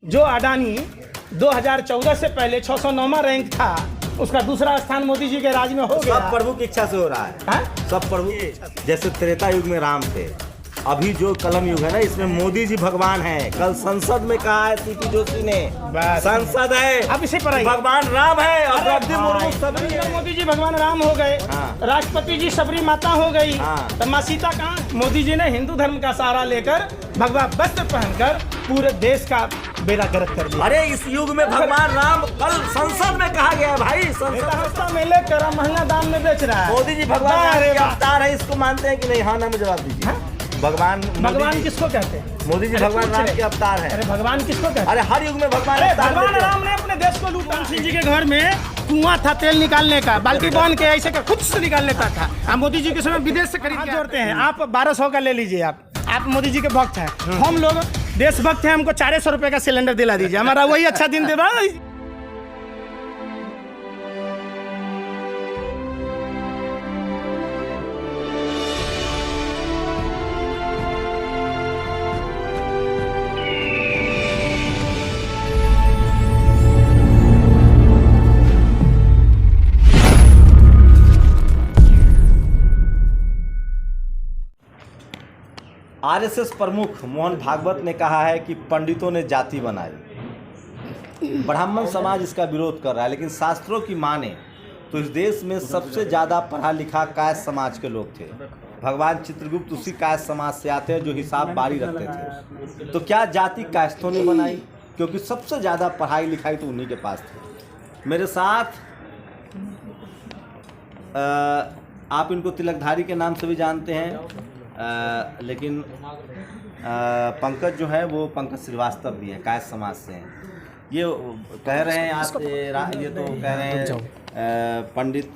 जो अडानी 2014 से पहले 609वां रैंक था, उसका दूसरा स्थान मोदी जी के राज में हो गया। सब प्रभु की इच्छा से हो रहा है। सब प्रभु की इच्छा से। जैसे त्रेता युग में राम थे, अभी जो कलम युग है ना, इसमें मोदी जी भगवान है। कल संसद में कहा है सीपी जोशी ने, संसद है अब इसे पर भगवान राम है और द्रौपदी मुर्मू सबरी है। मोदी जी भगवान राम हो गए, राष्ट्रपति जी सबरी माता हो गई, तो माँ सीता कहाँ? मोदी जी ने हिंदू धर्म का सहारा लेकर भगवा वस्त्र पहनकर पूरे देश का बेड़ा गर्क कर दिया। अरे इस युग में भगवान राम कल संसद में कहा गया भाई, संसद में लेकर महंगा दाम में बेच रहा है। मोदी जी भगवान राम के अवतार है, इसको मानते हैं कि नहीं? हाँ ना में जवाब दीजिए। भगवान किसको कहते हैं? मोदी जी भगवान राम के अवतार है। अरे भगवान किसको कहते हैं? अरे हर युग में भगवान राम ने अपने देश को लूटा। सिंह जी के घर में कुआं था तेल निकालने का, बाल्टी बांध के ऐसे कर खुद से निकाल लेता था। जोड़ते के समय विदेश से खरीद के जोड़ते हैं। आप 1200 का ले लीजिए। आप मोदी जी के भक्त हैं, हम लोग देशभक्त हैं, हमको 400 रुपए का सिलेंडर दिला दीजिए, हमारा वही अच्छा दिन दे रहा है। आरएसएस प्रमुख मोहन भागवत ने कहा है कि पंडितों ने जाति बनाई। ब्राह्मण समाज इसका विरोध कर रहा है, लेकिन शास्त्रों की माने तो इस देश में सबसे ज़्यादा पढ़ा लिखा कायस्थ समाज के लोग थे। भगवान चित्रगुप्त उसी कायस्थ समाज से आते हैं जो हिसाब बारी रखते थे। तो क्या जाति कायस्थों ने बनाई? क्योंकि सबसे ज़्यादा पढ़ाई लिखाई तो उन्हीं के पास थी। मेरे साथ आप इनको तिलकधारी के नाम से भी जानते हैं, लेकिन पंकज जो है वो पंकज श्रीवास्तव भी है, कायस्थ समाज से हैं। ये कह रहे हैं आप ये तो कह रहे हैं पंडित,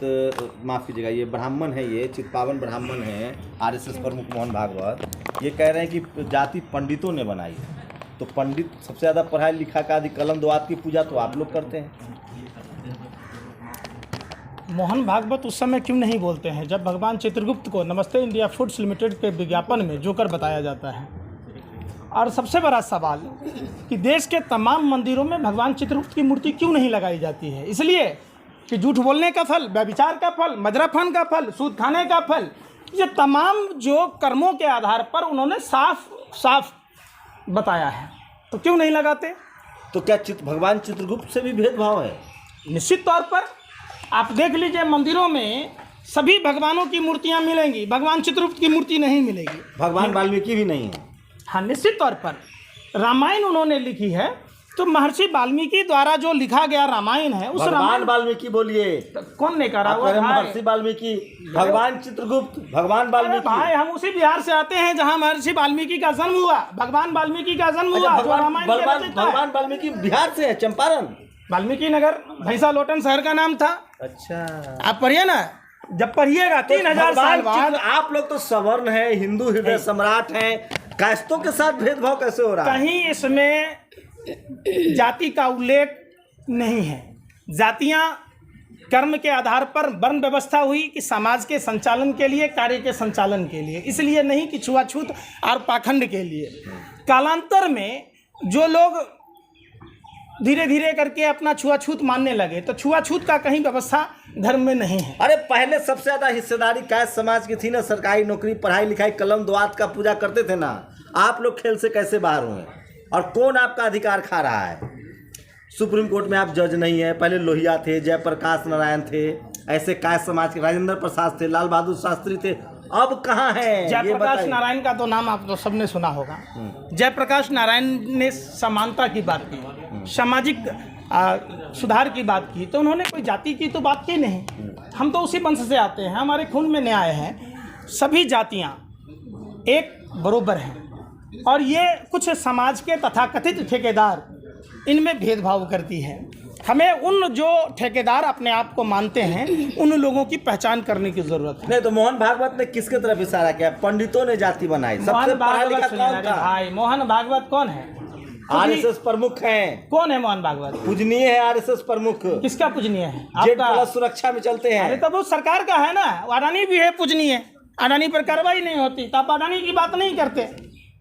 माफ़ कीजिएगा, ये ब्राह्मण है, ये चित्पावन ब्राह्मण है आरएसएस प्रमुख मोहन भागवत। ये कह रहे हैं कि जाति पंडितों ने बनाई है। तो पंडित सबसे ज़्यादा पढ़ाई लिखा का आदि कलम द्वात की पूजा तो आप लोग करते हैं। मोहन भागवत उस समय क्यों नहीं बोलते हैं जब भगवान चित्रगुप्त को नमस्ते इंडिया फूड्स लिमिटेड के विज्ञापन में जोकर बताया जाता है? और सबसे बड़ा सवाल कि देश के तमाम मंदिरों में भगवान चित्रगुप्त की मूर्ति क्यों नहीं लगाई जाती है? इसलिए कि झूठ बोलने का फल, व्यभिचार का फल, मजराफन का फल, सूद खाने का फल, ये तमाम जो कर्मों के आधार पर उन्होंने साफ साफ बताया है, तो क्यों नहीं लगाते? तो क्या भगवान चित्रगुप्त से भी भेदभाव है? निश्चित तौर पर आप देख लीजिए, मंदिरों में सभी भगवानों की मूर्तियां मिलेंगी, भगवान चित्रगुप्त की मूर्ति नहीं मिलेगी। भगवान वाल्मीकि भी नहीं है। हाँ, निश्चित तौर पर रामायण उन्होंने लिखी है, तो महर्षि वाल्मीकि द्वारा जो लिखा गया रामायण है, उस भगवान वाल्मीकि बोलिए, कौन ने कहा? महर्षि वाल्मीकि, भगवान चित्रगुप्त, भगवान वाल्मीकि। भाई, हम उसी बिहार से आते हैं जहाँ महर्षि वाल्मीकि का जन्म हुआ, भगवान वाल्मीकि का जन्म हुआ। भगवान वाल्मीकि बिहार से है, चंपारण, वाल्मीकि नगर, भैंसा लोटन शहर का नाम था। अच्छा, आप पढ़िए ना, जब पढ़िएगा 3000 साल बाद। आप लोग तो सवर्ण है, हिंदू हृदय सम्राट हैं, कायस्थों के साथ भेदभाव कैसे हो रहा है? कहीं इसमें जाति का उल्लेख नहीं है। जातियां कर्म के आधार पर वर्ण व्यवस्था हुई कि समाज के संचालन के लिए, कार्य के संचालन के लिए, इसलिए नहीं कि छुआछूत और पाखंड के लिए। कालांतर में जो लोग धीरे धीरे करके अपना छुआछूत मानने लगे, तो छुआछूत का कहीं व्यवस्था धर्म में नहीं है। अरे पहले सबसे ज्यादा हिस्सेदारी कायस्थ समाज की थी ना, सरकारी नौकरी, पढ़ाई लिखाई, कलम द्वात का पूजा करते थे ना। आप लोग खेल से कैसे बाहर हुए? और कौन आपका अधिकार खा रहा है? सुप्रीम कोर्ट में आप जज नहीं है। पहले लोहिया थे, जयप्रकाश नारायण थे, ऐसे कायस्थ समाज के राजेंद्र प्रसाद थे, लाल बहादुर शास्त्री थे, अब कहाँ है? जयप्रकाश नारायण का तो नाम आप तो सबने सुना होगा। जयप्रकाश नारायण ने समानता की बात की, सामाजिक सुधार की बात की, तो उन्होंने कोई जाति की तो बात की नहीं। हम तो उसी वंश से आते हैं, हमारे खून में न्याय है, सभी जातियां एक बरोबर हैं। और ये कुछ समाज के तथाकथित ठेकेदार इनमें भेदभाव करती है। हमें उन जो ठेकेदार अपने आप को मानते हैं, उन लोगों की पहचान करने की जरूरत है। नहीं तो मोहन भागवत ने किसके तरफ इशारा किया? पंडितों ने जाति बनाई। सबसे पढ़ा लिखा कौन था? भाई, मोहन भागवत कौन है? आरएसएस प्रमुख हैं। कौन है मोहन भागवत? पूजनीय है आरएसएस प्रमुख। किसका पूजनीय है? आपका सुरक्षा में चलते हैं। अरे तो वो सरकार का है ना, अडानी भी है पूजनीय, अडानी पर कार्रवाई नहीं होती तो आप अडानी की बात नहीं करते।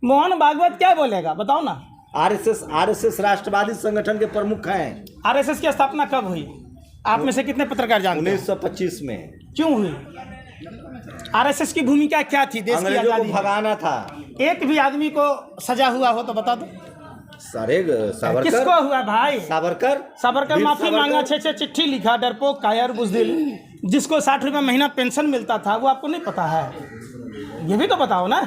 मोहन भागवत क्या बोलेगा बताओ ना? आरएसएस राष्ट्रवादी संगठन के प्रमुख हैं। आरएसएस की स्थापना कब हुई? आप में से कितने पत्रकार जानते हैं? 1925 में। क्यों हुई? आरएसएस की भूमिका क्या थी देश की अंग्रेजों आजादी को भगाना था। एक भी आदमी को सजा हुआ हो तो बता दो। सावरकर किसको हुआ भाई? सावरकर माफी सावरकर। मांगा, 6 चिट्ठी लिखा, डरपोक, कायर, बुजदिल, जिसको 60 रुपये महीना पेंशन मिलता था, वो आपको नहीं पता है? ये भी तो बताओ ना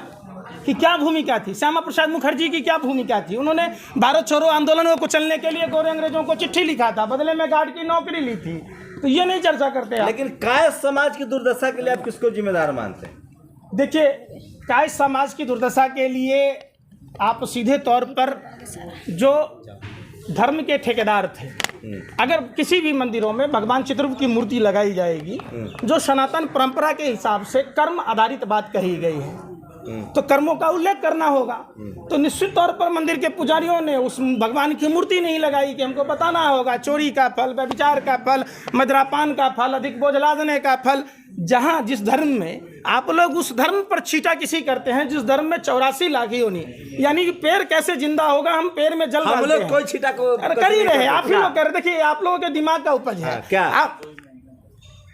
कि क्या भूमिका थी। श्यामा प्रसाद मुखर्जी की क्या भूमिका थी? उन्होंने भारत छोड़ो आंदोलन को चलने के लिए गोरे अंग्रेजों को चिट्ठी लिखा था, बदले में गार्ड की नौकरी ली थी। तो ये नहीं चर्चा करते आप। लेकिन कायस्थ समाज की दुर्दशा के लिए आप किसको जिम्मेदार मानते हैं? देखिए, कायस्थ समाज की दुर्दशा के लिए आप सीधे तौर पर जो धर्म के ठेकेदार थे, अगर किसी भी मंदिरों में भगवान चित्रगुप्त की मूर्ति लगाई जाएगी, जो सनातन परंपरा के हिसाब से कर्म आधारित बात कही गई है, तो कर्मों का उल्लेख करना होगा। तो निश्चित तौर पर मंदिर के पुजारियों ने उस भगवान की मूर्ति नहीं लगाई कि हमको बताना होगा चोरी का फल, व्यभिचार का फल, मदिरापान का फल, अधिक बोझ लादने का फल। जहां जिस धर्म में आप लोग उस धर्म पर छीटा किसी करते हैं, जिस धर्म में 84 लाख योनि, यानी कि पेड़ कैसे जिंदा होगा, हम पेड़ में जल हम लोग कोई छीटा को कर ही रहे, आप ही लोग कर। देखिए, आप लोगों के दिमाग का उपज है क्या आप,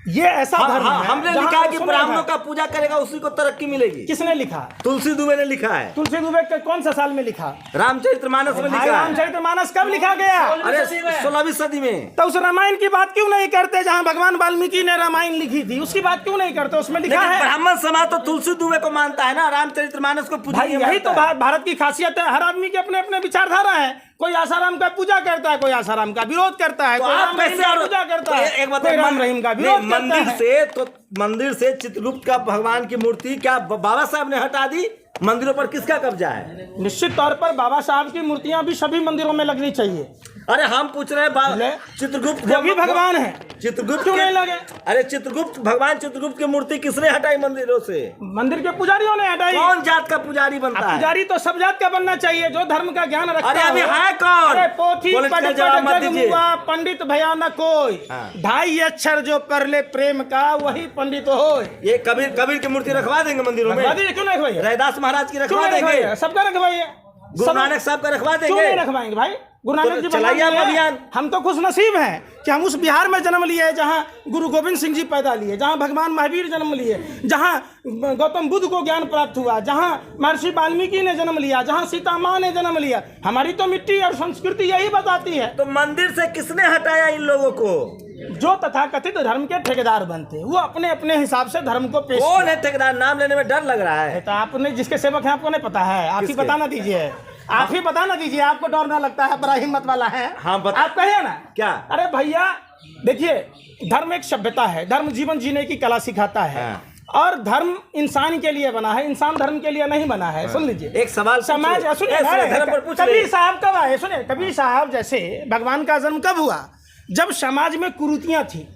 ये ऐसा धर्म है। हमने लिखा है कि ब्राह्मणों का पूजा करेगा उसी को तरक्की मिलेगी। किसने लिखा? तुलसी दुबे ने लिखा है। तुलसी दुबे कौन सा साल में लिखा? रामचरितमानस में लिखा है। रामचरितमानस कब लिखा गया? अरे 16वीं सदी में। तो उस रामायण की बात क्यों नहीं करते जहाँ भगवान वाल्मीकि ने रामायण लिखी थी? उसकी बात क्यों नहीं करते? उसमें लिखा है। ब्राह्मण समाज तो तुलसी दुबे को मानता है ना, रामचरितमानस को पूजा। यही तो भारत की खासियत है, हर आदमी के अपने अपने विचारधारा है। कोई आसाराम का पूजा करता है, कोई आसाराम का विरोध करता है, कोई राम रहीम का पूजा करता है, कोई राम रहीम का विरोध करता है। मंदिर से चित्रगुप्त का भगवान की मूर्ति क्या बाबा साहब ने हटा दी? मंदिरों पर किसका कब्जा है? निश्चित तौर पर बाबा साहब की मूर्तियां भी सभी मंदिरों में लगनी चाहिए। अरे हम पूछ रहे हैं चित्रगुप्त वो भी भगवान है, चित्रगुप्त क्यों नहीं लगे? अरे भगवान चित्रगुप्त की मूर्ति किसने हटाई मंदिरों से? मंदिर के पुजारियों ने हटाई। कौन जात का पुजारी बनता है? पुजारी तो सब जात का बनना चाहिए, जो धर्म का ज्ञान रखता है। अरे अभी है कौन? अरे पोथी पंडित भया न कोई, 2.5 अक्षर जो कर ले प्रेम का, वही पंडित हो। ये कबीर की मूर्ति रखवा देंगे मंदिरों में? क्यों नहीं रखवाइए? रैदास महाराज की रखवा देंगे, सबका रखवाइए। गुरु नानक साहब का रखवा देंगे। क्यों नहीं रखवाएंगे भाई? गुरु नानक जी चलाइए अभियान। हम तो खुश नसीब हैं कि हम उस बिहार में जन्म लिए जहां गुरु गोविंद सिंह जी पैदा लिए, जहां भगवान महावीर जन्म लिए, जहां गौतम बुद्ध को ज्ञान प्राप्त हुआ, जहां महर्षि वाल्मीकि ने जन्म लिया, जहां सीता माँ ने जन्म लिया। हमारी तो मिट्टी और संस्कृति यही बताती है। तो मंदिर से किसने हटाया इन लोगों को? जो तथाकथित धर्म के ठेकेदार बनते हैं, वो अपने अपने हिसाब से धर्म को पेश। कौन है ठेकेदार? नाम लेने में डर लग रहा है। तो आपने जिसके सेवक हैं आपको नहीं पता है? आप ही बताना दीजिए, आप ही बताना दीजिए। आपको डर ना लगता है, बड़ा हिम्मत वाला है। हाँ, आप कहिए ना क्या? अरे भैया देखिए, धर्म एक सभ्यता है, धर्म जीवन जीने की कला सिखाता है। और धर्म इंसान के लिए बना है, इंसान धर्म के लिए नहीं बना है। सुन लीजिए एक सवाल, समाज कबीर साहब कब आए? सुनिए, कबीर साहब जैसे भगवान का जन्म कब हुआ? जब समाज में कुरीतियां थी।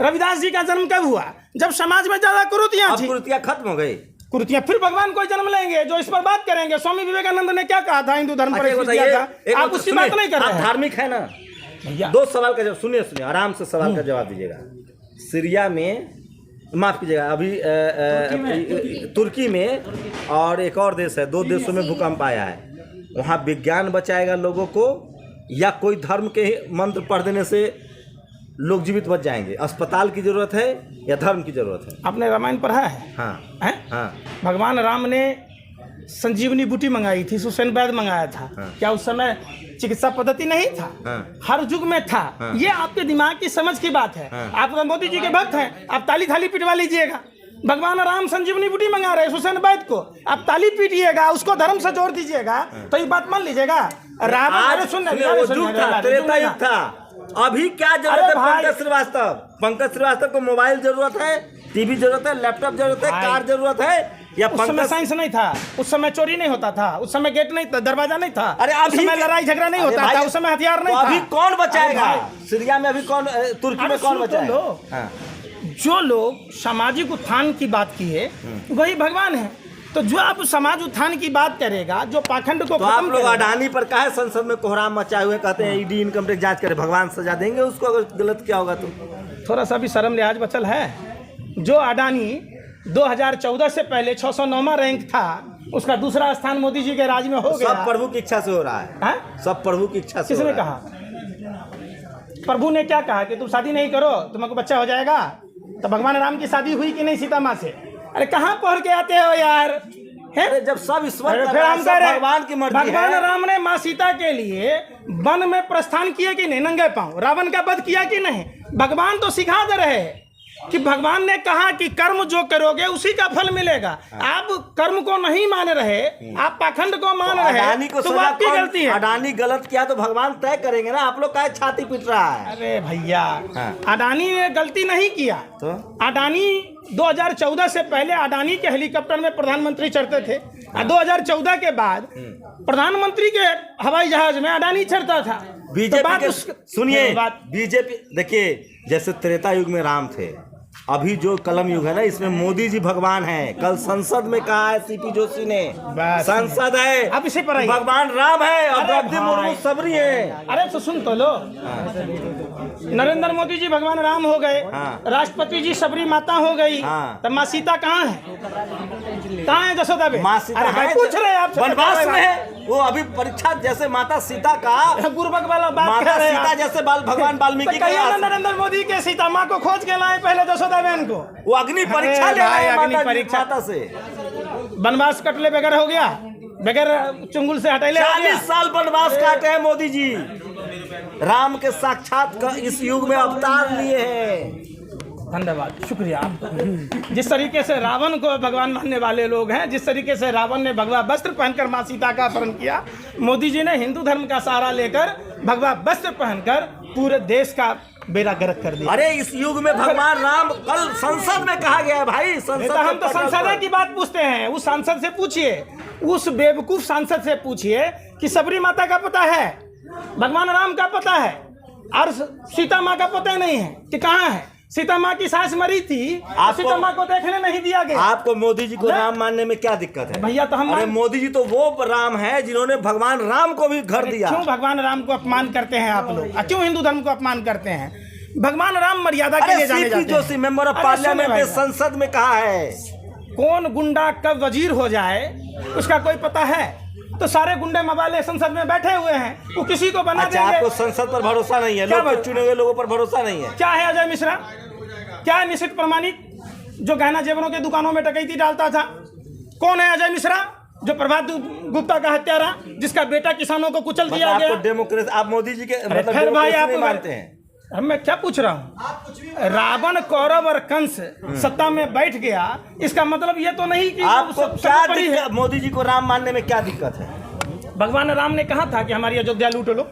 रविदास जी का जन्म कब हुआ? जब समाज में ज्यादा कुरीतियां थी। कुरीतियां खत्म हो गई, कुरीतियां फिर भगवान को जन्म लेंगे जो इस पर बात करेंगे। स्वामी विवेकानंद ने क्या कहा था हिंदू धर्म पर? आप उसकी बात नहीं कर रहे हैं। धार्मिक है ना भैया। 2 सवाल का जवाब सुनिए, आराम से सवाल का जवाब दीजिएगा। सीरिया में, माफ कीजिएगा, अभी तुर्की में और एक और देश है, 2 देशों में भूकंप आया है। वहाँ विज्ञान बचाएगा लोगों को या कोई धर्म के मंत्र पढ़ देने से लोग जीवित बच जाएंगे? अस्पताल की जरूरत है या धर्म की जरूरत है? आपने रामायण पढ़ा है? हाँ है? हाँ। भगवान राम ने संजीवनी बूटी मंगाई थी, सुसेन वैद्य मंगाया था। क्या उस समय चिकित्सा पद्धति नहीं था? हर युग में था। ये आपके दिमाग की समझ की बात है। आप मोदी जी के भक्त हैं, आप ताली थाली पिटवा लीजिएगा। भगवान राम संजीवनी बूटी मंगा रहे सुसेन वैद्य को, आप ताली पीटिएगा, उसको धर्म से जोड़ दीजिएगा, तो ये बात मान लीजिएगा। रावण था, अभी क्या जरूरत है? पंकज श्रीवास्तव को मोबाइल जरूरत है, टीवी जरूरत है, लैपटॉप जरूरत है, कार जरूरत है या? उस समय साइंस नहीं था, उस समय चोरी नहीं होता था, उस समय गेट नहीं था, दरवाजा नहीं था। अरे उस समय लड़ाई झगड़ा नहीं होता था, उस समय हथियार नहीं था। अभी कौन बचाएगा? सीरिया में अभी कौन, तुर्की में कौन बचाएगा? जो लोग सामाजिक उत्थान की बात की है वही भगवान है। तो जो आप समाज उत्थान की बात करेगा, जो पाखंड को तो आप लोग अडानी पर काहे संसद में कोहराम मचाए हुए कहते हैं ईडी इनकम टैक्स जांच करे? भगवान सजा देंगे उसको अगर गलत क्या होगा तो? थोड़ा सा भी शर्म लिहाज बचल है। जो अडानी 2014 से पहले 609वां रैंक था, उसका दूसरा स्थान मोदी जी के राज में हो गया। सब प्रभु की इच्छा से हो रहा है। हैं? सब प्रभु की इच्छा से किसने हो रहा कहा? प्रभु ने क्या कहा कि तुम शादी नहीं करो तुमको बच्चा हो जाएगा? तो भगवान राम की शादी हुई कि नहीं सीता माँ से? अरे कहाँ पढ़ के आते हो यार? है? अरे जब सब ईश्वर अरे कर फिर रहा है, हम सब कह रहे भगवान की मर्जी भगवान है। राम ने माँ सीता के लिए वन में प्रस्थान किए कि नहीं नंगे पांव? रावण का वध किया कि नहीं? भगवान तो सिखा दे रहे हैं कि भगवान ने कहा कि कर्म जो करोगे उसी का फल मिलेगा। आप कर्म को नहीं मान रहे, आप पाखंड को मान रहे, अडानी को तो सजा आपकी कौन- गलती है। अडानी गलत किया तो भगवान तय करेंगे ना, आप लोग का छाती पीट रहा है। अरे भैया हाँ। अडानी ने गलती नहीं किया। तो अडानी 2014 से पहले अडानी के हेलीकॉप्टर में प्रधानमंत्री चढ़ते थे और 2014 के बाद प्रधानमंत्री के हवाई जहाज में अडानी चढ़ता था। तो बीजेपी बात के उस- सुनिए, बात बीजेपी देखिए, जैसे त्रेता युग में राम थे, अभी जो कलम युग है ना, इसमें मोदी जी भगवान है। कल संसद में कहा है सीपी जोशी ने, बस। संसद है अब इसी पर आइए। भगवान राम है और अरे द्रौपदी भाई। मुर्मू सबरी है। अरे तो सुन तो लो, नरेंद्र मोदी जी भगवान राम हो गए, हाँ। राष्ट्रपति जी सबरी माता हो गई, हाँ। तो माँ सीता कहाँ है? कहाँ है जसोदा बे? माँ सीता अरे भाई है, पूछ रहे हैं आपसे, वनवास में है वो। अभी परीक्षा जैसे माता सीता का, गुरबक वाला बात माता कर रहे हैं सीता आप। जैसे भगवान वाल्मीकि तो कहिए ना का, नरेंद्र मोदी के सीता माँ को खोज के लाए पहले जसोदा बहन को। वो अग्नि परीक्षा अरे ले रहे भाई, हैं अग्नि माता जी, परीक्षा। माता से। वनवास कटले बगैर हो गया, बगैर चुंगल से हटेले हो गया। 40 साल वनवास काटे हैं मोदी जी। राम के साक्षात का इस युग में अवतार लिए हैं। धन्यवाद, शुक्रिया। जिस तरीके से रावण को भगवान मानने वाले लोग हैं, जिस तरीके से रावण ने भगवा वस्त्र पहनकर माँ सीता का अपहरण किया, मोदी जी ने हिंदू धर्म का सहारा लेकर भगवा वस्त्र पहनकर पूरे देश का बेड़ा गर्क कर दिया। अरे इस युग में भगवान राम, कल संसद में कहा गया है भाई, संसद नेता, हम तो में संसद की बात पूछते हैं। उस सांसद से पूछिए, उस बेवकूफ सांसद से पूछिए कि सबरी माता का पता है, भगवान राम का पता है, और सीता माँ का पता नहीं है कि कहाँ है। सीता माँ की सास मरी थी, सीता माँ को देखने नहीं दिया गया। आपको मोदी जी को राम मानने में क्या दिक्कत है भैया? तो हम अरे मोदी जी तो वो राम है जिन्होंने भगवान राम को भी घर दिया। क्यों भगवान राम को अपमान करते हैं आप लोग? क्यों हिंदू धर्म को अपमान करते हैं? भगवान राम मर्यादा के लिए जाने सीपी जाते हैं। जोशी मेंबर ऑफ अरे पार्लियामेंट सुने ने भाई, संसद में कहा है, कौन गुंडा कब वजीर हो जाए उसका कोई पता है? तो सारे गुंडे मवाले संसद में बैठे हुए हैं, वो किसी को बना अच्छा देंगे। आपको संसद पर भरोसा नहीं है, क्या लोग बात? चुने हुए लोगों पर भरोसा नहीं है। क्या है अजय मिश्रा? क्या है निश्चित प्रमाणिक जो गहना जेवरों के दुकानों में डकैती डालता था? कौन है अजय मिश्रा जो प्रभात गुप्ता का हत्यारा, जिसका बेटा किसानों को कुचल दिया मतलब गया? आपको डेमोक्रेसी, आप मोदी जी के अरे मतलब फिर भाई डेमोक्रेसी आप नहीं मानते हैं? मैं क्या पूछ रहा हूँ? रावण, कौरव और कंस सत्ता में बैठ गया, इसका मतलब ये तो नहीं कि आपको सब क्या बड़ी है। दिक्कत, मोदी जी को राम मानने में क्या दिक्कत है? भगवान राम ने कहा था कि हमारी अयोध्या लूट लो,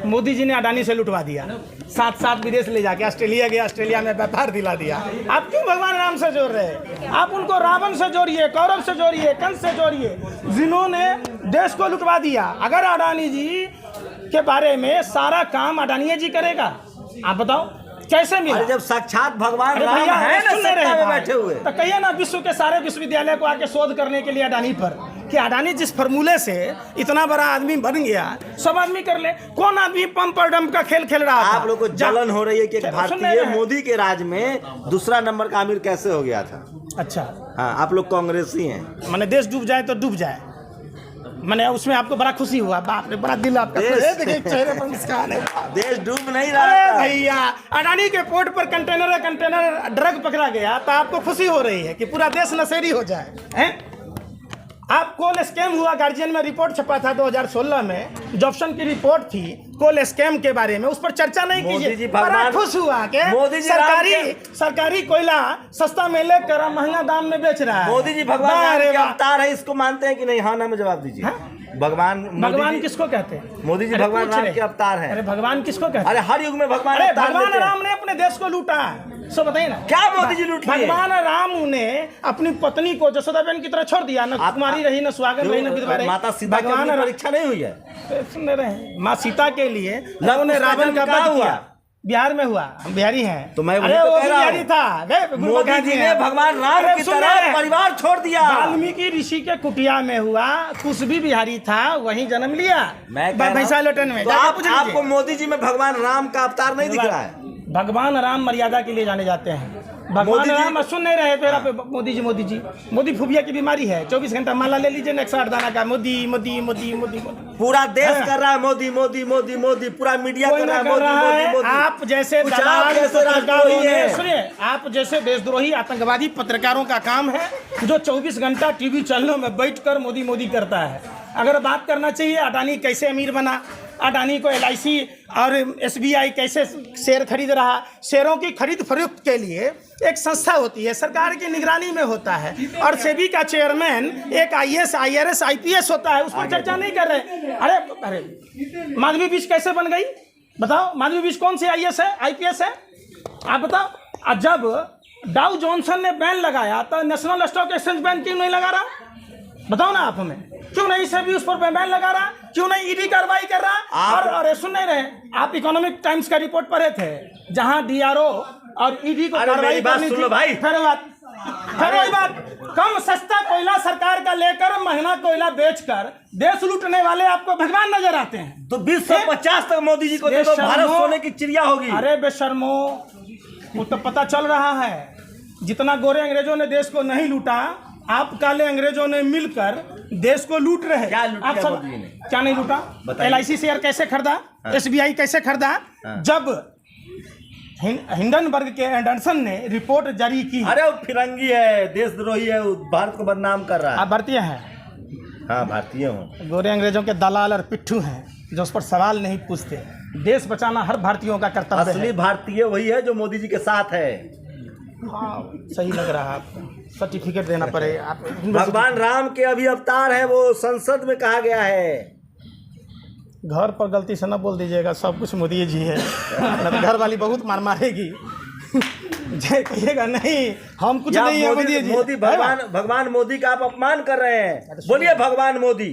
मोदी जी ने अडानी से लुटवा दिया, साथ साथ विदेश ले जाके ऑस्ट्रेलिया गया, ऑस्ट्रेलिया में व्यापार दिला दिया। आप क्यों भगवान राम से जोड़ रहे हैं? आप उनको रावण से जोड़िए, कौरव से जोड़िए, कंस से जोड़िए, जिन्होंने देश को लुटवा दिया। अगर अडानी जी के बारे में सारा काम अडानी जी करेगा, आप बताओ कैसे मिला? अरे जब साक्षात भगवान अरे राम भैया, है ना सुन ले रहे सत्ता में भाई। बैठे हुए, तो कहिए ना विश्व के सारे विश्वविद्यालय को आके शोध करने के लिए अडानी पर, कि अडानी जिस फॉर्मूले से इतना बड़ा आदमी बन गया, सब आदमी कर ले। कौन आदमी पंप और डंप का खेल खेल रहा था? आप लोग को जलन हो रही है कि एक सुन ले भारतीय रहे हैं। मोदी के राज में दूसरा नंबर का अमीर कैसे हो गया था? अच्छा, हाँ, आप लोग कांग्रेसी हैं। मैंने देश डूब जाए तो डूब जाए, मैंने उसमें आपको बड़ा खुशी हुआ? बाप रे, बड़ा दिल आपका देश- देखिए चेहरे पर मुस्कान है। देश डूब नहीं रहा अरे था। भैया, अडानी के पोर्ट पर कंटेनर ड्रग पकड़ा गया तो आपको खुशी हो रही है कि पूरा देश नशेड़ी हो जाए हैं? आप कोल स्कैम हुआ, गार्जियन में रिपोर्ट छपा था 2016 में, जॉब्सन की रिपोर्ट थी कोल स्कैम के बारे में, उस पर चर्चा नहीं मोदी जी कीजिए। भगवान- बड़ा खुश हुआ कि मोदी जी सरकारी कोयला सस्ता में लेकर महंगा दाम में बेच रहा है। मोदी जी भगवान राम अरे के वाह। अवतार है, इसको मानते हैं कि नहीं? हाँ ना में जवाब दीजिए। हाँ? भगवान मोदी भगवान जी- किसको कहते हैं? मोदी जी अरे भगवान पूछ राम रहे। के अवतार हैं। अरे भगवान किसको कहते हैं? अरे हर युग में भगवान अरे अवतार भगवान लेते हैं। राम ने अपने देश को लूटा, सो बताइए ना। क्या मोदी जी लूट लिए? भगवान राम ने अपनी पत्नी को जसोदा बहन की तरह छोड़ दिया, न कुमारी रही, न सुहागन रही, न विधवा रही। माता सीता की भगवान अपनी परीक्षा नहीं हुई है? सुन रहे हैं, माँ सीता के लिए लव उन्होंने उसका रावण जन्म का कहाँ वध हुआ? किया। बिहार में हुआ, हम बिहारी हैं। तो मैं वही अरे तो वो कह भी रहा बिहारी हूँ। था, मोदी जी ने भगवान राम अरे की सुन रहे तरह हैं। परिवार छोड़ दिया। वाल्मीकि ऋषि के कुटिया में हुआ, कुछ भी बिहारी था, वहीं जन्म लिया, मैं कह रहा हूं- भैंसालोटन में। तो जाके आप पूछ लीजिए। आपको मोदी जी में भगवान राम का अवतार नहीं दिख रहा है? भगवान राम मर्यादा के लिए जाने जाते हैं। भगवान राम सुन नहीं रहे फिर आप मोदी जी मोदी फूबिया की बीमारी है। 24 घंटा माला ले लीजिए 108 दाना का मोदी मोदी मोदी मोदी मोदी। पूरा देश कर रहा है मोदी मोदी मोदी मोदी, पूरा मीडिया कर रहा है मोदी मोदी मोदी। आप जैसे सुनिए, आप जैसे देशद्रोही आतंकवादी पत्रकारों का काम है जो 24 घंटा टीवी चैनलों में बैठकर मोदी मोदी करता है। अगर बात करना चाहिए अडानी कैसे अमीर बना, अडानी को LIC और SBI कैसे शेयर खरीद रहा, शेयरों की खरीद फरोख्त के लिए एक संस्था होती है, सरकार की निगरानी में होता है, और सेबी का चेयरमैन एक IAS IRS IPS होता है, उस पर चर्चा नहीं कर रहे। अरे माधवी बीच कैसे बन गई बताओ? माधवी बीच कौन सी IAS है IPS है आप बताओ? और जब डाउ जॉनसन ने बैन लगाया तो नेशनल स्टॉक एक्सचेंज बैन क्यों नहीं लगा रहा? बताओ ना आप हमें, क्यों नहीं सेबी उस पर बैन लगा रहा? क्यों नहीं ED कार्रवाई कर रहा? और सुन नहीं रहे आप? इकोनॉमिक टाइम्स का रिपोर्ट पढ़े थे जहां DRO और ED को कार्रवाई करनी थी। भाई फिर वही बात कम सस्ता कोयला सरकार का लेकर महंगा कोयला बेचकर देश लूटने वाले आपको भगवान नजर आते हैं। तो 2050 तक मोदी जी को दे दो, भारत सोने की चिड़िया होगी। अरे बेशर्मो, वो तो पता चल रहा है जितना गोरे अंग्रेजों ने देश को नहीं लूटा, आप काले अंग्रेजों ने मिलकर देश को लूट रहे। क्या लूट आप सब क्या नहीं लूटा? LIC शेयर कैसे खरीदा? SBI कैसे खरीदा? जब हिंडनबर्ग के एंडरसन ने रिपोर्ट जारी की। अरे वो फिरंगी है, देशद्रोही है, भारत को बदनाम कर रहा है। आप भारतीय हैं? हाँ भारतीय हूँ। गोरे अंग्रेजों के दलाल और पिट्ठू हैं जो उस पर सवाल नहीं पूछते। देश बचाना हर भारतीयों का कर्तव्य है। असली भारतीय वही है जो मोदी जी के साथ है। हाँ सही लग रहा है आपको, सर्टिफिकेट देना पड़े। आप भगवान राम के अभी अवतार है, वो संसद में कहा गया है। घर पर गलती से न बोल दीजिएगा, सब कुछ मोदी जी है। घर वाली बहुत मार मारेगी। जय कहिएगा नहीं, हम कुछ नहीं है मोदी जी। मोदी भगवान मोदी का आप अपमान कर रहे हैं। बोलिए भगवान मोदी।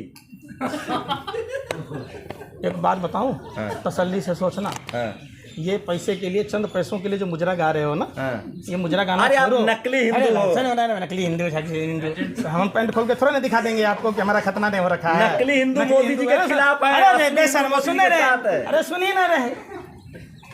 एक बात बताऊं, तसल्ली से सोचना। ये पैसे के लिए, चंद पैसों के लिए जो मुजरा गा रहे हो ना, ये मुजरा गाना अरे आप नकली हिंदू हो। नकली हिंदू हम पैंट खोल के थोड़ा ना दिखा देंगे आपको कि हमारा खतना नहीं हो रखा है। नकली हिंदू मोदी जी के खिलाफ है। अरे सुनिए ना रहे,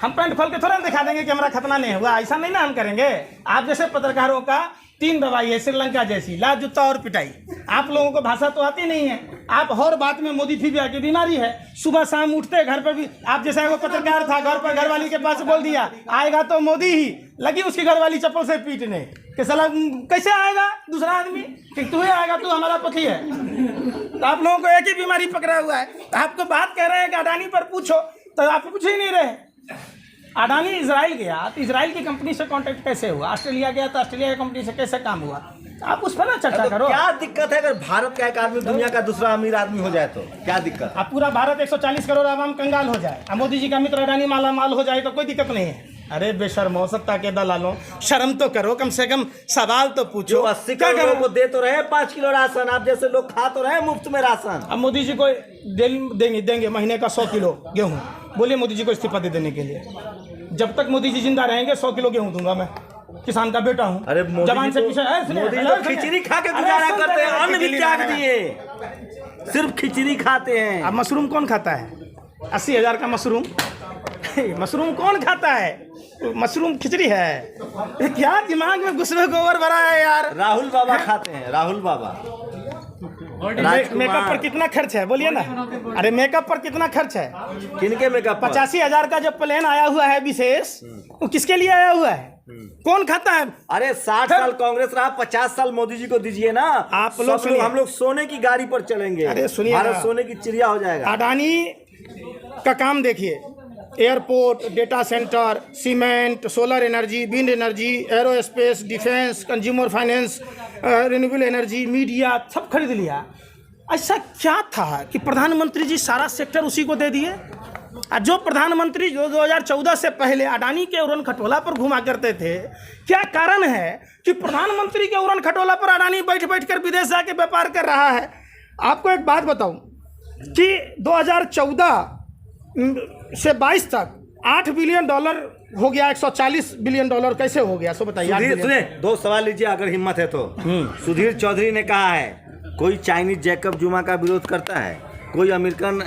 हम पैंट खोल के थोड़ा ना दिखा देंगे कि हमारा खतना नहीं हुआ। ऐसा नहीं ना हम करेंगे। आप जैसे पत्रकारों का 3 दवाई है श्रीलंका जैसी, लात जूता और पिटाई। आप लोगों को भाषा तो आती नहीं है। आप हर बात में मोदी फीबिया की बीमारी है। सुबह शाम उठते घर पर भी आप जैसा वो पत्रकार था, घर पर घरवाली के पास बोल दिया आएगा तो मोदी ही, लगी उसकी घरवाली चप्पल से पीटने कि साला कैसे आएगा दूसरा आदमी, कि तू ही आएगा, तू हमारा पति है। तो आप लोगों को एक ही बीमारी पकड़ा हुआ है। तो आपको बात कह रहे हैं कि अडानी पर पूछो, तो आप पूछ ही नहीं रहे। अडानी इजराइल गया तो इजराइल की कंपनी से कांटेक्ट कैसे हुआ? ऑस्ट्रेलिया गया तो ऑस्ट्रेलिया की कंपनी से कैसे काम हुआ? आप उस पर ना चर्चा करो। क्या दिक्कत है अगर भारत का एक आदमी दुनिया का दूसरा अमीर आदमी हो जाए तो क्या दिक्कत? अब पूरा भारत 140 करोड़ आवाम कंगाल हो जाए, अब मोदी जी का मित्र अडानी माला माल हो जाए तो कोई दिक्कत नहीं है। अरे बेशर्मो, सत्ता के दलालों, शर्म तो करो, कम से कम सवाल तो पूछो। 80 करोड़ को दे तो रहे 5 किलो राशन, आप जैसे लोग खा तो रहे मुफ्त में राशन। अब मोदी जी को देंगे महीने का 100 किलो गेहूँ। बोलिए मोदी जी को इस्तीफा दे देने के लिए। जब तक मोदी जी जिंदा रहेंगे 100 किलो गेहूँ दूंगा मैं, किसान का बेटा हूँ। अरे जवान से पीछे मोदी तो खिचड़ी खा के गुजारा करते हैं, अन्न भी त्याग दिए, सिर्फ खिचड़ी खाते हैं। अब मशरूम कौन खाता है? 80,000 का मशरूम मशरूम कौन खाता है? मशरूम खिचड़ी है। क्या दिमाग में घुसवे गोबर भरा है यार। राहुल बाबा खाते हैं, राहुल बाबा। मेकअप पर कितना खर्च है बोलिए ना? अरे मेकअप पर कितना खर्च है? किनके मेकअप? 85,000 का जो प्लेन आया हुआ है विशेष, वो किसके लिए आया हुआ है? कौन खाता है? अरे 60 साल कांग्रेस रहा, 50 साल मोदी जी को दीजिए ना। आप लोग हम लोग सोने की गाड़ी पर चलेंगे। अरे सुनिए, भारत सोने की चिड़िया हो जाएगा। अडानी का काम देखिए, airport, data centre, cement, solar energy, wind energy, aerospace, defence, consumer finance, renewable energy, media, सब खरीद लिया। ऐसा क्या था कि प्रधानमंत्री जी सारा सेक्टर उसी को दे दिए? जो प्रधानमंत्री जो 2014 से पहले अडानी के उड़न खटोला पर घुमा करते थे, क्या कारण है कि प्रधानमंत्री के उड़न खटोला पर अडानी बैठ बैठ कर विदेश जाके व्यापार कर रहा है? आपको एक बात बताऊं कि 2014 से 22 तक $8 बिलियन हो गया, $140 बिलियन कैसे हो गया? सो बताइए। सुनिए, 2 सवाल लीजिए अगर हिम्मत है तो। सुधीर चौधरी ने कहा है कोई चाइनीज जैकब जुमा का विरोध करता है, कोई अमेरिकन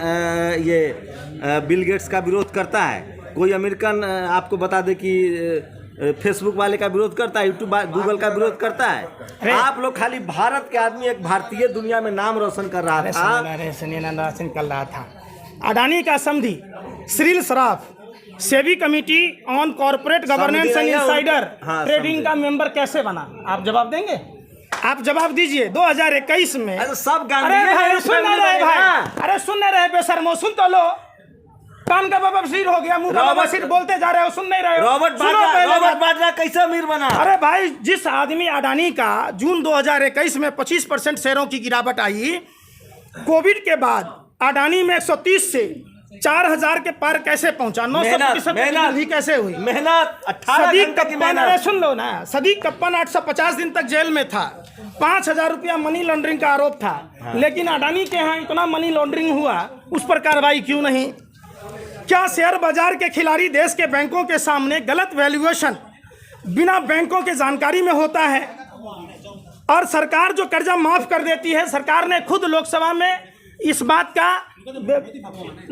बिल गेट्स का विरोध करता है, कोई अमेरिकन आपको बता दे कि फेसबुक वाले का विरोध करता है, यूट्यूब गूगल का विरोध करता है। आप लोग खाली भारत के आदमी, एक भारतीय दुनिया में नाम रोशन कर रहा था। रोशन कर रहा था। अडानी का समधी Srila Saraf SEBI committee on corporate governance and insider trading का मेंबर कैसे बना? आप जवाब देंगे? आप जवाब दीजिए। 2021 में सब अरे भाई सुन नहीं रहे भाई, अरे सुन नहीं रहे बेशर्मो, सुन तो लो। कान का बाबा सिर हो गया, मुंह का बाबा सिर, बोलते जा रहे हो, सुन नहीं रहे हो। रॉबर्ट बाड्रा कैसे अमीर बना? अरे भाई, जिस आदमी अडानी का जून 2021 में 25% शेयरों की गिरावट आई, कोविड के बाद अडानी में 130 से 4000 के पार कैसे पहुंचा? 900% भी कैसे हुई? मेहनत 18 सदीक घंटे की कप्पन, मेहनत। सुन लो ना, सदीक कप्पन 850 दिन तक जेल में था। 5000 रुपया मनी लॉन्ड्रिंग का आरोप था। लेकिन अडानी के यहाँ इतना मनी लॉन्ड्रिंग हुआ, उस पर कार्रवाई क्यों नहीं? क्या शेयर बाजार के खिलाड़ी देश के बैंकों के सामने गलत वैल्यूएशन बिना बैंकों के जानकारी में होता है? और सरकार जो कर्जा माफ कर देती है, सरकार ने खुद लोकसभा में इस बात का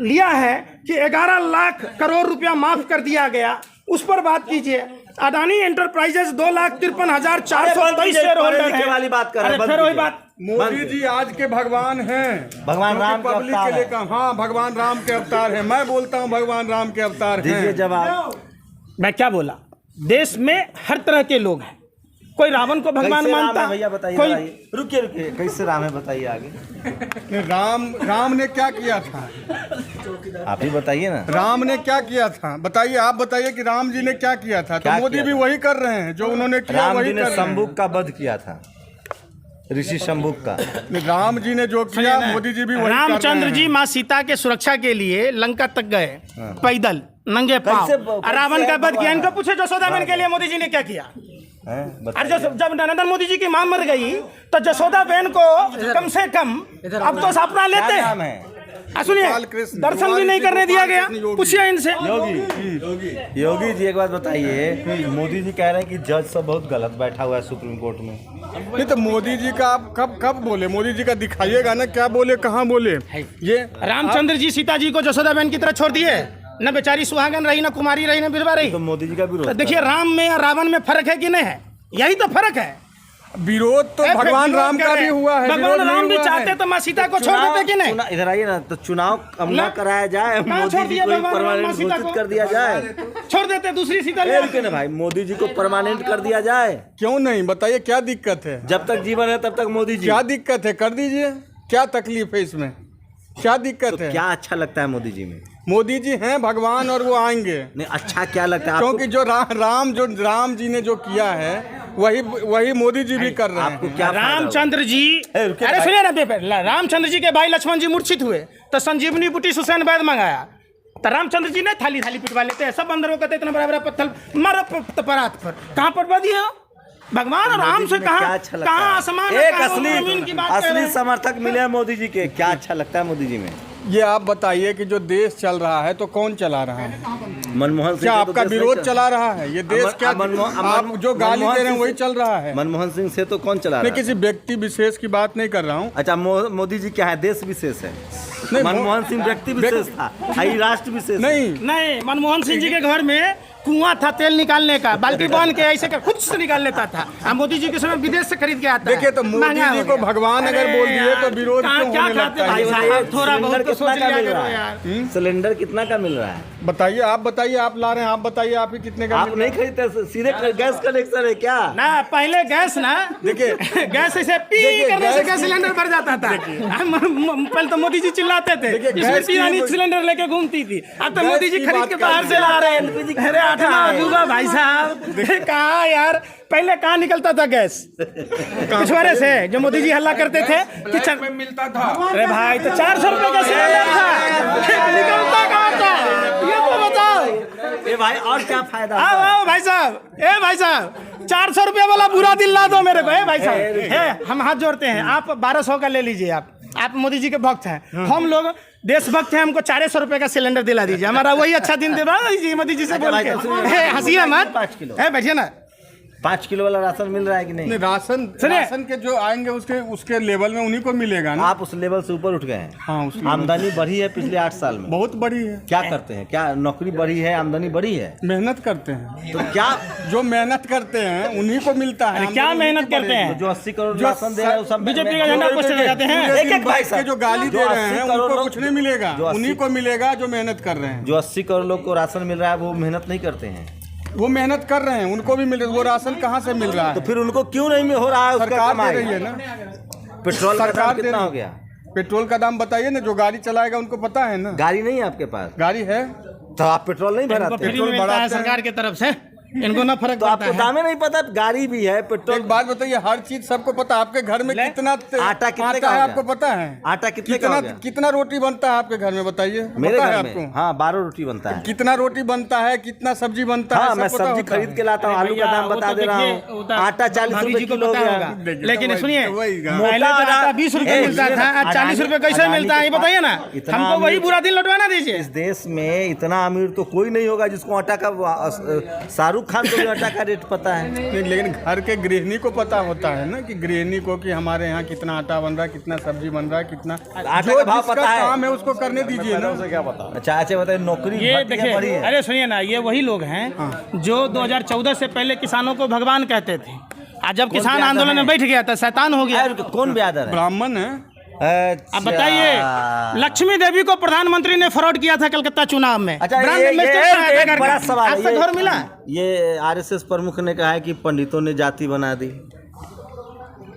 लिया है कि 11 लाख करोड़ रुपया माफ कर दिया गया, उस पर बात कीजिए। अडानी एंटरप्राइजेस 2,53,423 शेयर होल्डर है। वाली बात कर रहे हैं, फिर वही बात। मोदी जी आज के भगवान हैं। भगवान राम के पब्लिक अवतार के लिए हैं। कहा, हाँ भगवान राम के अवतार है। मैं बोलता हूँ भगवान राम के अवतार दीजिए हैं। जवाब। मैं क्या बोला? देश में हर तरह के लोग हैं। कोई रावण को भगवान कैसे राम मानता है भैया, बताइए कोई बताइए। रुकिए रुकिए, कैसे राम है बताइए आगे। राम ने क्या किया था? आप ही बताइए ना। राम ने क्या किया था बताइए। आप बताइए कि राम जी ने क्या किया था। क्या तो मोदी किया भी था? वही कर रहे हैं जो उन्होंने किया, राम वही जी कर ने रहे हैं। शंभुक का वध किया था, ऋषि शंभुक का। राम जी ने जो किया, मोदी जी भी वही कर रहे रामचंद्र हैं। जी माँ सीता के सुरक्षा के लिए लंका तक गए पैदल, नंगे पांव, कैसे रावण का वध किया। भगवान? इनको पूछे जसोदा बहन के लिए मोदी जी ने क्या किया? हैं? और बताइए। जब नरेंद्र मोदी जी की मां मर गई तो जसोदा बहन को कम से कम अब तो सपना लेते क्या हैं। नाम है? सुनिए, गोपाल कृष्ण, दर्शन भी नहीं करने दिया गया। पूछिए इनसे। योगी जी एक बात बताइए, मोदी जी कह रहे हैं कि जज सब बहुत गलत बैठा हुआ है सुप्रीम कोर्ट में। नहीं तो मोदी जी का आप कब बोले? मोदी जी का दिखाइएगा ना, क्या बोले, कहाँ बोले? ये रामचंद्र जी सीता जी को जसोदा बहन की तरह छोड़ दिए, न बेचारी सुहागन रही, न कुमारी रही, न विधवा रही। तो मोदी जी का तो विरोध। देखिए, राम में या रावण में फर्क है कि नहीं है? यही तो फर्क है। विरोध तो भगवान राम का भी हुआ है। भगवान विरोध राम नहीं भी हुआ चाहते है। तो माँ सीता को छोड़ देते कि नहीं? इधर आइए ना, तो चुनाव कम ना कराया जाए, कहाँ मोदी छोड़ जी दिया को भगवान राम परमानेंट माँ सीता घोषित को? कर दिया जाए। छोड़ देते, दूसरी सीता ले ए, रुकिए ना भाई, मोदी जी को परमानेंट कर दिया जाए। क्यों नहीं? बताइए क्या दिक्कत है? जब तक जीवन है तब तक मोदी जी। क्या दिक्कत है? कर दीजिए। क्या तकलीफ है इसमें? क्या दिक्कत है? क्या अच्छा लगता है मोदी जी में? मोदी जी हैं भगवान और वो आएंगे। नहीं, अच्छा क्या लगता है आपको? क्योंकि जो राम जी ने जो किया है वही मोदी जी भी कर रहे आपको हैं। क्या फायदा हुआ? रामचंद्र जी, रुकिए अरे भाई। सुनिए ना, रामचंद्र जी के भाई लक्ष्मण जी मूर्छित हुए तो संजीवनी बूटी सुसैन वैद्य मंगाया, तो रामचंद्र जी ने थाली थाली पिटवा लेते हैं। सब अंदर वो कहते इतना बड़ा बड़ा पत्थर मारो परात पर। कहाँ पटवा दिए हो? भगवान और राम से क्या कहाँ अच्छा लगता कहाँ है? आसमान एक कहाँ जमीन की बात कर रहे असली हैं? समर्थक मिले हैं मोदी जी के। क्या अच्छा लगता है मोदी जी में? ये आप बताइए कि जो देश चल रहा है तो कौन चला रहा है? मनमोहन सिंह क्या से तो आपका देश नहीं विरोध चला रहा है? ये देश क्या आप जो गाली दे रहे हैं वही चल रहा है। मनमोहन सिंह से तो कौन चला रहा मैं है? किसी व्यक्ति विशेष की बात नहीं कर रहा हूँ। अच्छा, मोदी जी क्या है? देश विशेष है। नहीं, मनमोहन सिंह व्यक्ति विशेष था, आई राष्ट्र विशेष है। नहीं नहीं, मनमोहन सिंह जी के घर में कुआं था तेल निकालने का, बाल्टी बांध के ऐसे कर खुद से निकाल लेता था। अब मोदी जी के समय विदेश से खरीद के आता है। देखिए, तो मोदी महंगा हो जी को गया। भगवान अगर अरे बोल दिए तो यार, विरोध कहाँ क्यों क्या होने खाते लगता भाई है? साहब? थोड़ा सिलेंडर बहुत तो कितना सोच का लिया मिल करो रहा यार। है? सिलेंडर कितना का मिल रहा है? बताइए, आप बताइए, आप ला रहे हैं, आप बताइए, आप ही कितने का आप मिल नहीं रहा है? खरीदते? सीधे गैस कनेक्शन है क्या? ना पहले गैस ना, देखिए गैस ऐसे पी करने से गैस सिलेंडर भर जाता था। पहले तो मोदी जी चिल्लाते थे, देखिए, इसमें गैस की यानी सिलेंडर लेके घूमती थी। अब तो गैस मोदी जी की खरीद बात के कर बाहर रहे से हैं। ला रहे हैं। अरे आठवां अजूबा भाई साहब, कहाँ यार, पहले कहाँ निकलता था गैस? पिछवाड़े से जो मोदी जी हल्ला करते थे किचन में मिलता था। अरे भाई, तो 400 रुपए का सिलेंडर था, निकलता कहाँ था? ये तो बताओ। ए भाई, और क्या फायदा? आओ भाई साहब, ए भाई साहब, 400 रुपये वाला बुरा दिल ला दो मेरे को। ए भाई साहब, है हम हाथ जोड़ते हैं, आप 1200 का ले लीजिए। आप मोदी जी के भक्त हैं, हम लोग देशभक्त हैं, हमको 400 रुपये का सिलेंडर दिला दीजिए। हमारा वही अच्छा दिन दे रहा है मोदी जी से बोल के। हंसिए मत, बैठिए ना। 5 किलो वाला राशन मिल रहा है कि नहीं, नहीं? राशन के जो आएंगे उसके लेवल में उन्हीं को मिलेगा ना। आप उस लेवल से ऊपर उठ गए हैं। हाँ, उस आमदनी बढ़ी है पिछले 8 साल में? बहुत बड़ी है। क्या करते हैं? क्या नौकरी बढ़ी है, आमदनी बढ़ी है? मेहनत करते हैं, तो क्या जो मेहनत करते हैं उन्हीं को मिलता है। क्या मेहनत करते हैं? जो 80 करोड़ राशन दे रहे हैं वो सब बीजेपी का झंडा पोस्टर लगाते हैं। एक भाई के जो गाली दे रहे हैं उनको कुछ नहीं मिलेगा, जो 80 उन्हीं को मिलेगा जो मेहनत कर रहे हैं। जो 80 करोड़ लोग को राशन मिल रहा है वो मेहनत नहीं करते हैं। वो मेहनत कर रहे हैं, उनको भी मिल रहा है। वो राशन कहाँ से मिल रहा तो है? फिर उनको क्यों नहीं हो रहा है? उसका सरकार दे कमाई। रही है ना। पेट्रोल का दाम सरकार दे कितना रही हो गया? पेट्रोल का दाम बताइए ना, जो गाड़ी चलाएगा उनको पता है ना। गाड़ी नहीं है आपके पास? गाड़ी है तो आप पेट्रोल नहीं भराते? फ्री में पेट्रोल मिलता है बढ़ाते हैं। सरकार की तरफ से, इनको ना फर्क तो पड़ता आपको है। दामे नहीं पता? गाड़ी भी है, पेट्रोल। एक बात बताइए, हर चीज सबको पता है। आपके घर में कितना आटा कितने का है हो गया? आपको पता है? आटा कितने का हो गया? कितना रोटी बनता है आपके घर में बताइए? मेरे पता है घर में हाँ 12 रोटी बनता है। कितना रोटी बनता है, कितना सब्जी बनता है? हाँ, मैं सब पता सब्जी होता खरीद है। के लाता हूँ। आलू का दाम बता दे रहा हूँ। आटा 40 भाभी रुपए जी को किलो हो पता गया। होगा। देखिए, लेकिन तो सुनिए, वही गा- पहले तो मोटा आटा अनाज- 20 रुपए मिलता था, आज 40 रुपए कैसे अडानी मिलता है ये बताइए ना। इतना हमको वही अमीर- बुरा दिन लौटवाना दीजिए। इस देश में इतना अमीर तो कोई नहीं होगा जिसको आटा का शाहरुख खान को भी आटा का रेट पता है। नहीं, लेकिन घर के गृहिणी को पता होता है ना कि गृहिणी को कि हमारे यहाँ कितना आटा बन रहा है, कितना सब्जी बन रहा है, कितना आटा जो का भाव जिसका पता है। काम है उसको करने दीजिए ना। अच्छा बताइए, नौकरी ये भर्तियां बढ़ी देखिए, है? अरे सुनिए ना, ये वही लोग हैं जो 2014 से पहले किसानों को भगवान कहते थे। आज जब किसान ब्यादर आंदोलन में है? बैठ गया तो शैतान हो गया। अरे, कौन ब्यादर है? ब्राह्मण है। अच्छा। अब बताइए, लक्ष्मी देवी को प्रधानमंत्री ने फ्रॉड किया था कलकत्ता चुनाव में। अच्छा, ब्रांड ये एम्बेसडर बनाया था एक करके। बड़ा सवाल आज है। तक घर मिला? ये आरएसएस प्रमुख ने कहा है कि पंडितों ने जाति बना दी।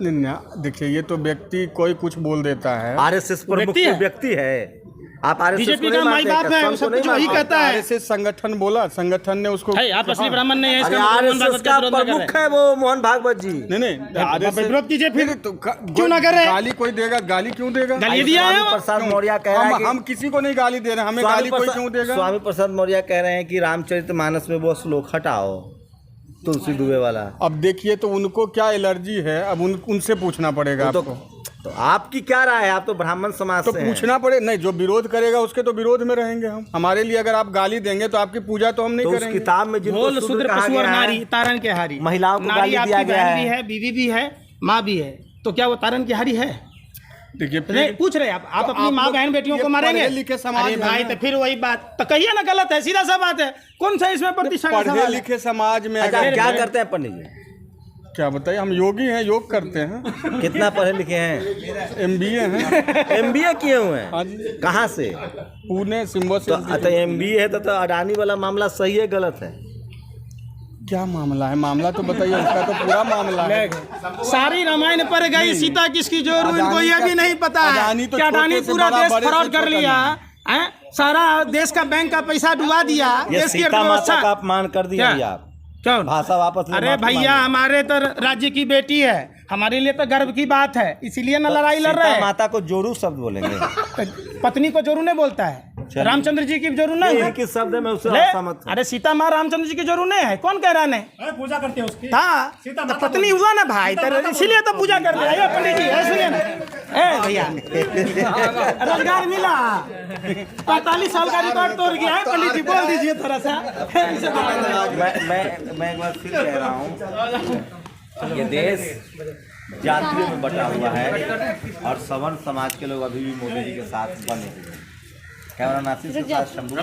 नहीं, देखिए, ये तो व्यक्ति कोई कुछ बोल देता है। आरएसएस प्रमुख व्यक्ति तो है। व्यक्ति है। आप आरएसएस बीजेपी को का नहीं माई मानते? बाप है, कसम सब को नहीं कुछ वही मानते? कहता है। आरएसएस संगठन बोला, संगठन ने उसको है, आप असली ब्राह्मण नहीं है अरे इसका मतलब मोहन आरएसएस भागवत का विरोध न प्रमुख करें। है वो मोहन भागवत जी। नहीं, विरोध कीजिए फिर। तो क्यों ना करे? गाली कोई देगा? गाली क्यों देगा? गाली दिया है स्वामी वो। प्रसाद मौर्य कह रहा है कि हम किसी को नहीं गाली दे रहे हैं, हमें गाली कोई क्यों देगा? स्वामी प्रसाद मौर्य कह रहे हैं कि रामचरितमानस में वो श्लोक हटाओ, तुलसी दुबे वाला। अब देखिए, तो उनको क्या एलर्जी है, अब उनसे पूछना पड़ेगा आपको। तो आपकी क्या राय है? आप तो ब्राह्मण समाज तो से हैं। पूछना पड़े। नहीं, जो विरोध करेगा उसके तो विरोध में रहेंगे हम। हमारे लिए अगर आप गाली देंगे तो आपकी पूजा तो हम नहीं तो उस करेंगे। किताब में जिनको बोल शूद्र शूद्र कहा पशु और गया है, नारी तारन के हारी। महिलाओं को नारी गाली दिया आपकी गया बहन भी है। है, बीवी भी है, माँ भी है, तो क्या वो तारन की हारी है? देखिए, नहीं, पूछ रहे आप तो अपनी आप माँ लोग बहन बेटियों ये को मारेंगे? पढ़े लिखे समाज अरे में भाई, हैं। तो फिर वही बात तो कहिए ना, गलत है, सीधा सा बात है। कौन सा इसमें प्रतिष्ठा का पढ़े सवाल है? लिखे समाज में अच्छा, अगर क्या करते हैं पंडित जी? क्या बताइए, हम योगी हैं, योग करते हैं। कितना पढ़े लिखे हैं? MBA हैं। एमबीए किए हुए हैं? हाँ जी। कहाँ से? पुणे सिम्बोसिस। तो एमबीए है तो अडानी वाला मामला सही है गलत है? क्या मामला है? मामला तो बताइए, उसका तो पूरा मामला है। सारी रामायण पर गई सीता किसकी जोरू, इनको अडानी ये का- भी नहीं पता है अडानी तो कि अडानी छोटे से पूरा बड़ा, देश बड़े से फ्रॉड कर छोटा लिया नहीं। है, सारा देश का बैंक का पैसा डुबा दिया, ये देश की सीता माता का अर्थव्यवस्था। अपमान कर दिया क्या? ये आप। क्यों? भाषा वापस ले, अरे माफी भैया, मांगिए। हमारे तो राज्य की बेटी है, हमारे लिए तो गर्व की बात है, इसीलिए ना लड़ाई लड़ रहे सीता हैं। माता को जोरू शब्द बोलेंगे? पत्नी को जोरू नहीं बोलता है, चलिए। रामचंद्र जी की जोरू नहीं है। एक ही शब्द है, मैं उससे ले, असहमत हूं। अरे सीता माँ रामचंद्र जी की जोरू नहीं है, कौन कह रहा है? पूजा करते हैं उसकी। हाँ, तो पत्नी हुआ ना भाई, तो इसीलिए तो पूजा कर रहे हैं पंडित जी। है, सुनिए ना, ए भैया, रोजगार मिला, 45 साल का रिकॉर्ड तोड़ गया है। पंडित जी बोल दीजिए थोड़ा सा। इसे बता दीजिए। मैं एक बार फिर कह रहा हूँ, ये देश जातियों में बटा हुआ है और सवर्ण समाज के लोग अभी भी मोदी जी के साथ बने हुए हैं। कैमरा नासिर के साथ शंभू।